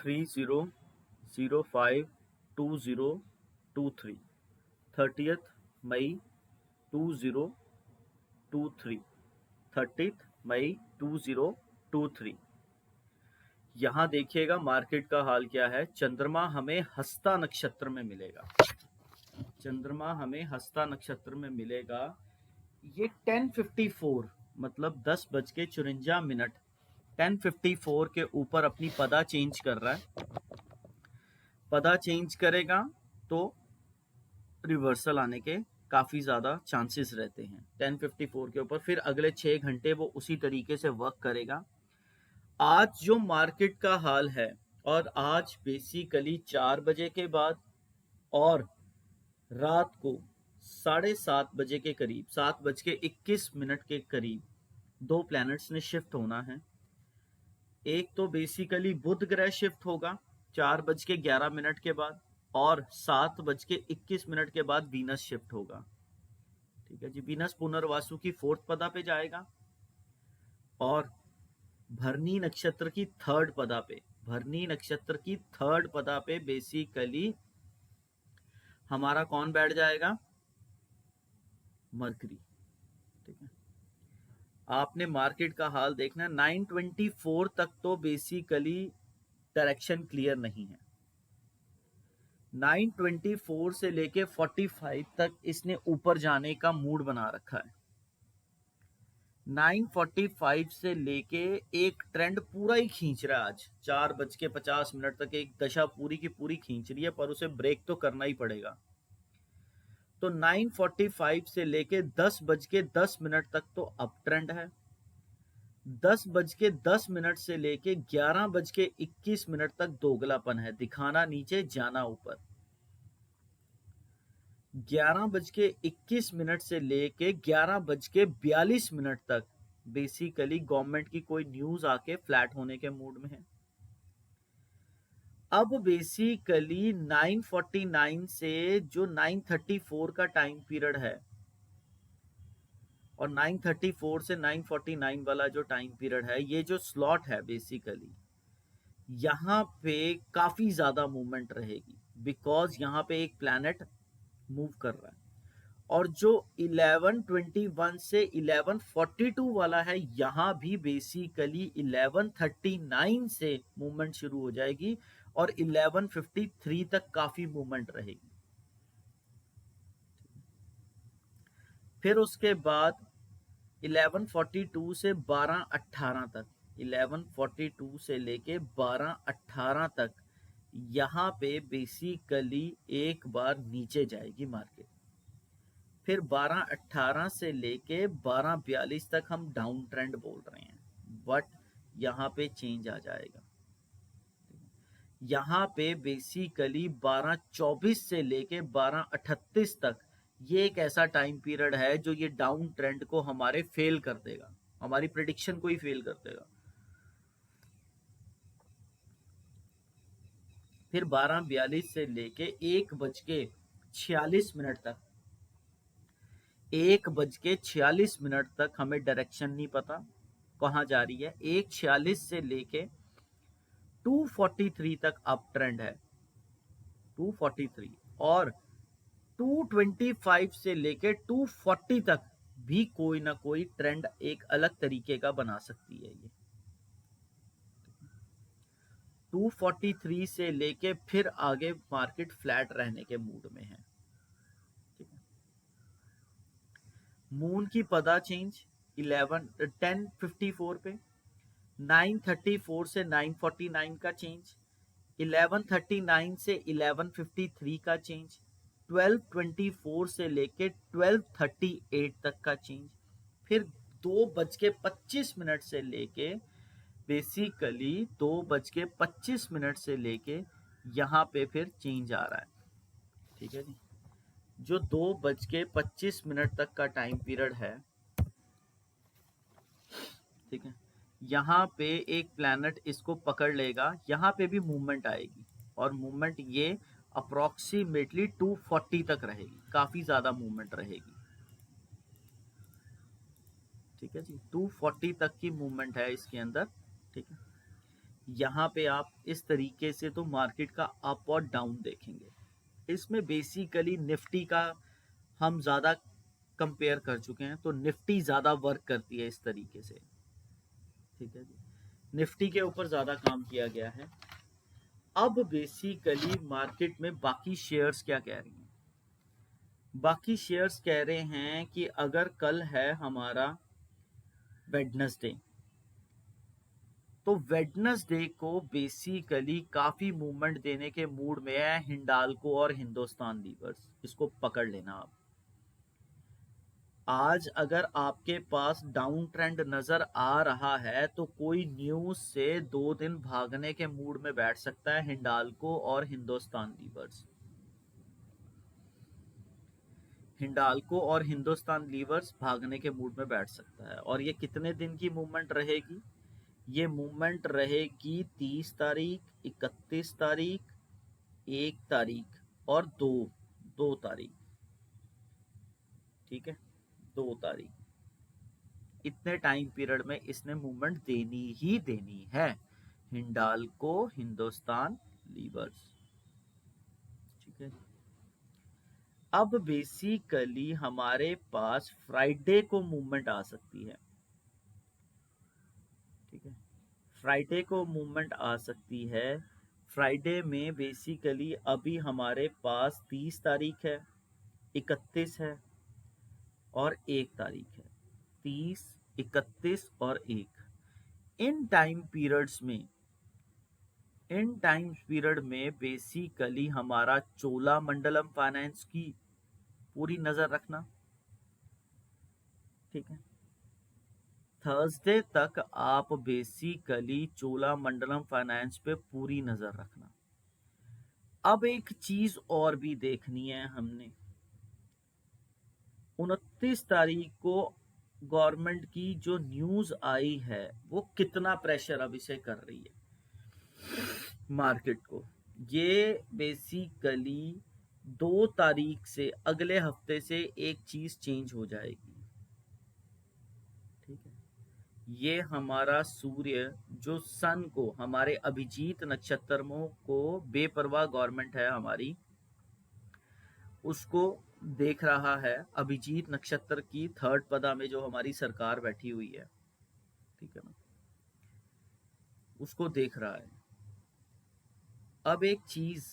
30/05/2023 30th मई 2023 30th मई 2023। यहाँ देखिएगा market का हाल क्या है। चंद्रमा हमें हस्ता नक्षत्र में मिलेगा। चंद्रमा हमें हस्ता नक्षत्र में मिलेगा। ये 10:54 मतलब 10:54 10:54 के ऊपर अपनी पदा चेंज कर रहा है। पदा चेंज करेगा तो रिवर्सल आने के काफी ज्यादा चांसेस रहते हैं 10:54 के ऊपर। फिर अगले 6 घंटे वो उसी तरीके से वर्क करेगा। आज जो मार्केट का हाल है, और आज बेसिकली 4 बजे के बाद और रात को 7:30 बजे के करीब 7:21 के करीब दो प्लैनेट्स ने शिफ्ट होना है। एक तो बेसिकली बुध ग्रह शिफ्ट होगा 4:11 के बाद, और 7:21 के बाद वीनस शिफ्ट होगा। ठीक है जी। वीनस पुनर्वासु की 4th पदा पे जाएगा और भरनी नक्षत्र की 3rd पदा पे, भरनी नक्षत्र की 3rd पदा पे बेसिकली हमारा कौन बैठ जाएगा? मरकरी। ठीक है। आपने मार्केट का हाल देखना, 9:24 तक तो बेसिकली डायरेक्शन क्लियर नहीं है। 9:24 से लेके 45 तक इसने ऊपर जाने का मूड बना रखा है। 9:45 से लेके एक ट्रेंड पूरा ही खींच रहा है। आज 4:50 तक एक दशा पूरी की पूरी खींच रही है, पर उसे ब्रेक तो करना ही पड़ेगा। तो 9:45 से लेके 10:10 तक तो अप ट्रेंड है। 10:10 से लेके 11:21 तक दोगलापन है, दिखाना नीचे जाना ऊपर। 11:21 से लेके 11:42 तक बेसिकली गवर्नमेंट की कोई न्यूज आके फ्लैट होने के मूड में है। अब बेसिकली 9:49 से जो 9:34 का टाइम पीरियड है, और 9:34 से 9:49 वाला जो टाइम पीरियड है, ये जो स्लॉट है बेसिकली यहाँ पे काफी ज्यादा मूवमेंट रहेगी, बिकॉज यहाँ पे एक प्लैनेट मूव कर रहा है। और जो 11:21 से 11:42 वाला है, यहाँ भी बेसिकली 11:39 से मूवमेंट शुरू हो जाएगी और 11:53 तक काफी मूवमेंट रहेगी। फिर उसके बाद 11:42 से 12:18 तक, 11:42 से लेके 12:18 तक यहाँ पे बेसिकली एक बार नीचे जाएगी मार्केट। फिर 12:18 से लेके 12:42 तक हम डाउन ट्रेंड बोल रहे हैं, बट यहाँ पे चेंज आ जाएगा। यहाँ पे बेसिकली 12:24 से लेके 12:38 तक ये एक ऐसा टाइम पीरियड है जो ये डाउन ट्रेंड को हमारे फेल कर देगा, हमारी प्रेडिक्शन को ही फेल कर देगा। फिर 12:42 से लेके 1:46 तक, 1:46 तक हमें डायरेक्शन नहीं पता कहाँ जा रही है। 1:46 से लेके 2:43 तक अप ट्रेंड है, 2:43, और 2:25 से लेके 2:40 तक भी कोई ना कोई ट्रेंड एक अलग तरीके का बना सकती है। ये 2:43 से लेके फिर आगे मार्केट फ्लैट रहने के मूड में है। मून की पदा चेंज 10:54 पे, 9:34 से 9:49 का चेंज, 11:39 से 11:53 का चेंज, 12:24 से लेके 12:38 तक का चेंज, फिर 2:25 से लेके बेसिकली 2:25 से लेके यहाँ पे फिर चेंज आ रहा है। ठीक है जी। जो 2:25 तक का टाइम पीरियड है, ठीक है, यहाँ पे एक प्लैनेट इसको पकड़ लेगा, यहाँ पे भी मूवमेंट आएगी, और मूवमेंट ये अप्रोक्सीमेटली 240 तक रहेगी, काफी ज्यादा मूवमेंट रहेगी। ठीक है जी, 240 तक की मूवमेंट है इसके अंदर। ठीक है, यहाँ पे आप इस तरीके से तो मार्केट का अप और डाउन देखेंगे। इसमें बेसिकली निफ्टी का हम ज़्यादा कंपेयर कर चुके हैं, तो निफ्टी ज़्यादा वर्क करती है इस तरीके से। ठीक है जी, निफ्टी के ऊपर ज़्यादा काम किया गया है। अब बेसिकली मार्केट में बाकी शेयर्स क्या कह रही हैं? बाकी शेयर्स कह रहे हैं कि अगर कल है हमारा वेडनेसडे, तो वेडनेसडे को बेसिकली काफी मूवमेंट देने के मूड में है हिंडाल्को और हिंदुस्तान लीवर्स। इसको पकड़ लेना आप। आज अगर आपके पास डाउन ट्रेंड नजर आ रहा है तो कोई न्यूज से 2 दिन भागने के मूड में बैठ सकता है हिंडाल्को और हिंदुस्तान लीवर्स। हिंडाल्को और हिंदुस्तान लीवर्स भागने के मूड में बैठ सकता है। और ये कितने दिन की मूवमेंट रहेगी? ये मूवमेंट रहेगी 30 तारीख, 31 तारीख, 1 तारीख और 2 तारीख। ठीक है, 2 तारीख। इतने टाइम पीरियड में इसने मूवमेंट देनी ही देनी है, हिंडाल्को हिंदुस्तान लीवर्स। ठीक है, अब बेसिकली हमारे पास फ्राइडे को मूवमेंट आ सकती है। ठीक है, फ्राइडे को मूवमेंट आ सकती है। फ्राइडे में बेसिकली अभी हमारे पास 30 तारीख है, 31 है और 1 तारीख है। 30, 31 और 1। इन टाइम पीरियड्स में इन टाइम पीरियड में बेसिकली हमारा चोलामंडलम फाइनेंस की पूरी नजर रखना। ठीक है, थर्सडे तक आप बेसिकली चोलामंडलम फाइनेंस पे पूरी नजर रखना। अब एक चीज और भी देखनी है हमने। 29 तारीख को गवर्नमेंट की जो न्यूज आई है वो कितना प्रेशर अब इसे कर रही है मार्केट को। ये बेसिकली 2 तारीख से अगले हफ्ते से एक चीज चेंज हो जाएगी। ठीक है, ये हमारा सूर्य जो सन को, हमारे अभिजीत नक्षत्रों को बेपरवाह गवर्नमेंट है हमारी, उसको देख रहा है। अभिजीत नक्षत्र की 3rd पदा में जो हमारी सरकार बैठी हुई है, ठीक है ना, उसको देख रहा है। अब एक चीज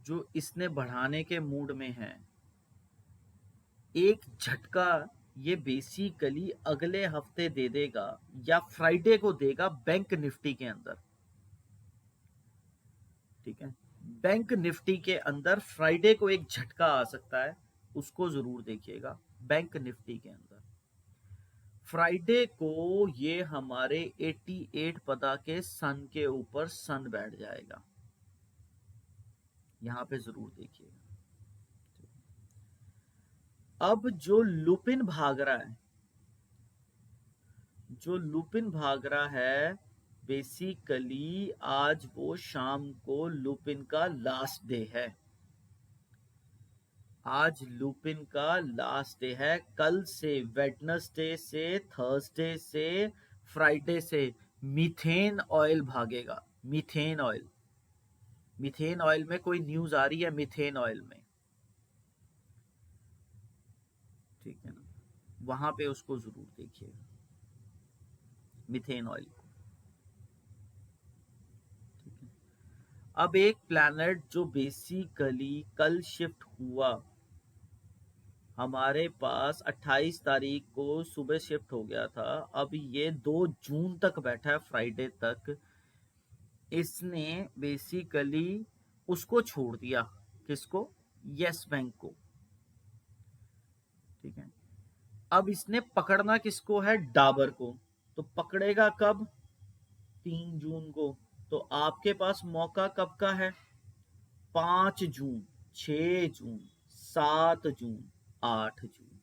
जो इसने बढ़ाने के मूड में है, एक झटका ये बेसिकली अगले हफ्ते दे देगा या फ्राइडे को देगा बैंक निफ्टी के अंदर। ठीक है, बैंक निफ्टी के अंदर फ्राइडे को एक झटका आ सकता है, उसको जरूर देखिएगा। बैंक निफ्टी के अंदर फ्राइडे को ये हमारे 88 पदा के सन के ऊपर सन बैठ जाएगा, यहां पे जरूर देखिएगा। अब जो लुपिन भाग रहा है, बेसिकली आज वो शाम को लुपिन का लास्ट डे है। आज लुपिन का लास्ट डे है। कल से, वेडनेसडे से, थर्सडे से, फ्राइडे से मीथेन ऑयल भागेगा। मीथेन ऑयल में कोई न्यूज आ रही है? मीथेन ऑयल में, ठीक है ना, वहां पे उसको जरूर देखिएगा, मीथेन ऑयल को। ठीक है, अब एक प्लैनेट जो बेसिकली कल शिफ्ट हुआ, हमारे पास 28 तारीख को सुबह शिफ्ट हो गया था, अब ये 2 जून तक बैठा है, फ्राइडे तक। इसने बेसिकली उसको छोड़ दिया, किसको? यस बैंक को। ठीक है, अब इसने पकड़ना किसको है? डाबर को। तो पकड़ेगा कब? 3 जून को। तो आपके पास मौका कब का है? 5 जून, 6 जून, 7 जून, 8 जून।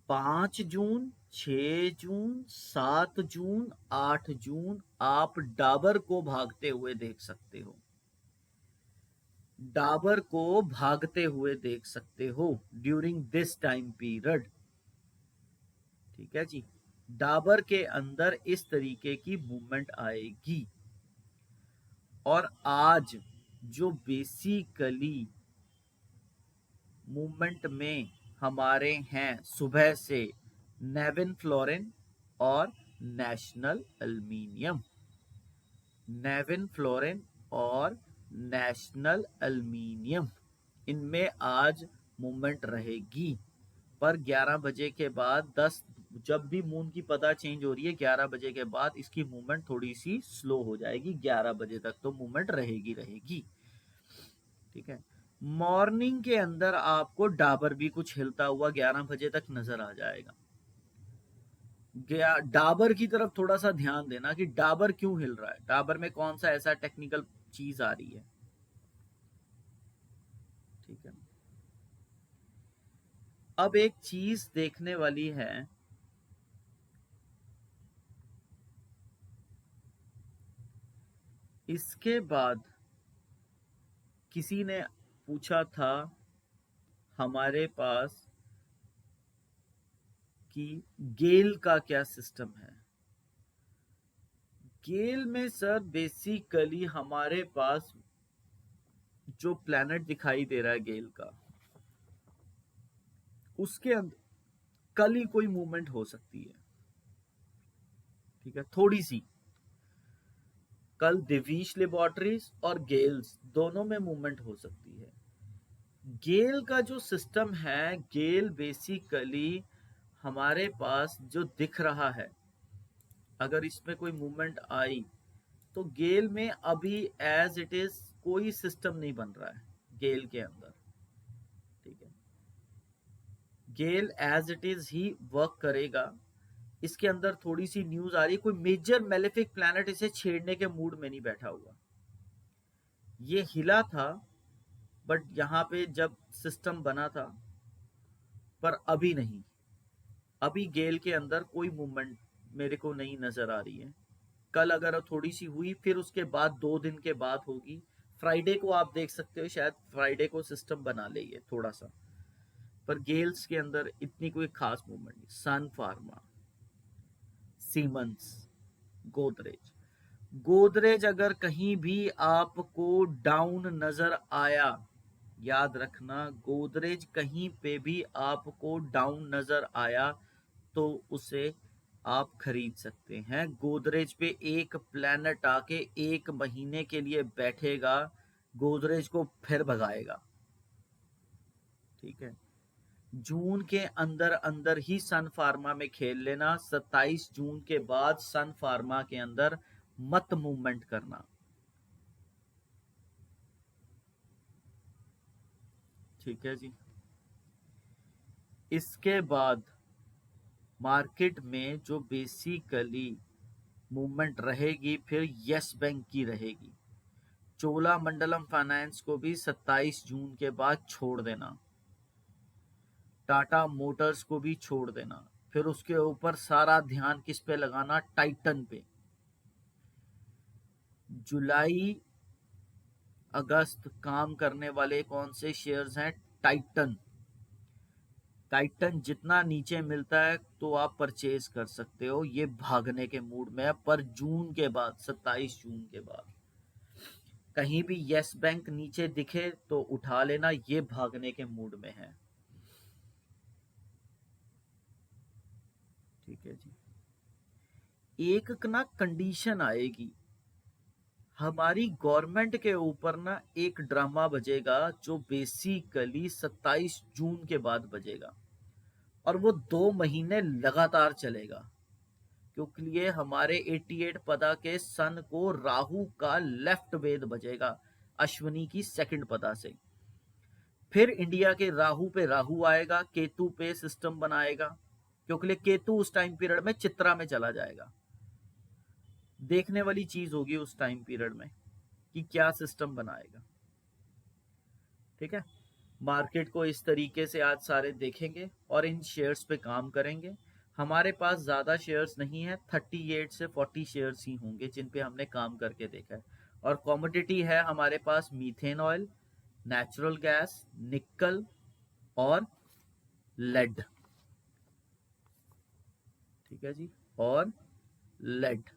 5 जून, 6 जून, 7 जून, 8 जून आप डाबर को भागते हुए देख सकते हो। डाबर को भागते हुए देख सकते हो ड्यूरिंग दिस टाइम पीरियड। ठीक है जी, डाबर के अंदर इस तरीके की मूवमेंट आएगी। और आज जो बेसिकली मूवमेंट में हमारे हैं सुबह से नेविन फ्लोरिन और नेशनल एल्युमिनियम, नेविन फ्लोरिन और नेशनल एल्युमिनियम, इनमें आज मूवमेंट रहेगी। पर 11 बजे के बाद 10 जब भी मून की पता चेंज हो रही है 11 बजे के बाद इसकी मूवमेंट थोड़ी सी स्लो हो जाएगी। 11 बजे तक तो मूवमेंट रहेगी। ठीक है, मॉर्निंग के अंदर आपको डाबर भी कुछ हिलता हुआ 11 बजे तक नजर आ जाएगा। डाबर की तरफ थोड़ा सा ध्यान देना कि डाबर क्यों हिल रहा है, डाबर में कौन सा ऐसा टेक्निकल चीज आ रही है। ठीक है, अब एक चीज देखने वाली है, इसके बाद किसी ने पूछा था हमारे पास कि गेल का क्या सिस्टम है। गेल में सर बेसिकली हमारे पास जो प्लैनेट दिखाई दे रहा है गेल का, उसके अंदर कल ही कोई मूवमेंट हो सकती है। ठीक है, थोड़ी सी कल दिवीश लेबोरेटरीज और गेल्स दोनों में मूवमेंट हो सकती है। गेल का जो सिस्टम है, गेल बेसिकली हमारे पास जो दिख रहा है, अगर इसमें कोई मूवमेंट आई तो गेल में अभी एज इट इज कोई सिस्टम नहीं बन रहा है गेल के अंदर। ठीक है, गेल एज इट इज ही वर्क करेगा। इसके अंदर थोड़ी सी न्यूज आ रही है, कोई मेजर मेलेफिक प्लैनेट इसे छेड़ने के मूड में नहीं बैठा हुआ। ये हिला था बट यहां पे जब सिस्टम बना था, पर अभी नहीं। अभी गेल के अंदर कोई मूवमेंट मेरे को नहीं नजर आ रही है। कल अगर थोड़ी सी हुई फिर उसके बाद 2 दिन के बाद होगी। फ्राइडे को आप देख सकते हो, शायद फ्राइडे को सिस्टम बना ले ये थोड़ा सा, पर गेल्स के अंदर इतनी कोई खास मूवमेंट नहीं। सन फार्मा, सीमंस, गोदरेज, गोदरेज अगर कहीं भी आपको डाउन नजर आया, याद रखना, गोदरेज कहीं पे भी आपको डाउन नजर आया तो उसे आप खरीद सकते हैं। गोदरेज पे एक प्लैनेट आके 1 महीने के लिए बैठेगा, गोदरेज को फिर भगाएगा। ठीक है, जून के अंदर अंदर ही सन फार्मा में खेल लेना। 27 जून के बाद सन फार्मा के अंदर मत मूवमेंट करना। ठीक है जी, इसके बाद मार्केट में जो बेसिकली मूवमेंट रहेगी फिर यस बैंक की रहेगी। चोलामंडलम फाइनेंस को भी 27 जून के बाद छोड़ देना। टाटा मोटर्स को भी छोड़ देना। फिर उसके ऊपर सारा ध्यान किस पे लगाना, टाइटन पे। जुलाई अगस्त काम करने वाले कौन से शेयर्स हैं, टाइटन। टाइटन जितना नीचे मिलता है तो आप परचेज कर सकते हो, ये भागने के मूड में है। पर जून के बाद, 27 जून के बाद कहीं भी यस बैंक नीचे दिखे तो उठा लेना, ये भागने के मूड में है। ठीक है जी, एक ना कंडीशन आएगी, हमारी गवर्नमेंट के ऊपर ना एक ड्रामा बजेगा जो बेसिकली 27 जून के बाद बजेगा, और वो 2 महीने लगातार चलेगा। क्योंकि ये हमारे 88 पदा के सन को राहु का लेफ्ट वेद बजेगा, अश्विनी की सेकंड पदा से। फिर इंडिया के राहु पे राहु आएगा, केतु पे सिस्टम बनाएगा, क्योंकि केतु उस टाइम पीरियड में चित्रा में चला जाएगा। देखने वाली चीज होगी उस टाइम पीरियड में कि क्या सिस्टम बनाएगा। ठीक है, मार्केट को इस तरीके से आज सारे देखेंगे और इन शेयर्स पे काम करेंगे। हमारे पास ज्यादा शेयर्स नहीं है, 38 से 40 शेयर्स ही होंगे जिन पे हमने काम करके देखा है। और कॉमोडिटी है हमारे पास मीथेन ऑयल, नेचुरल गैस, निकल और लेड। ठीक है जी, और लेड।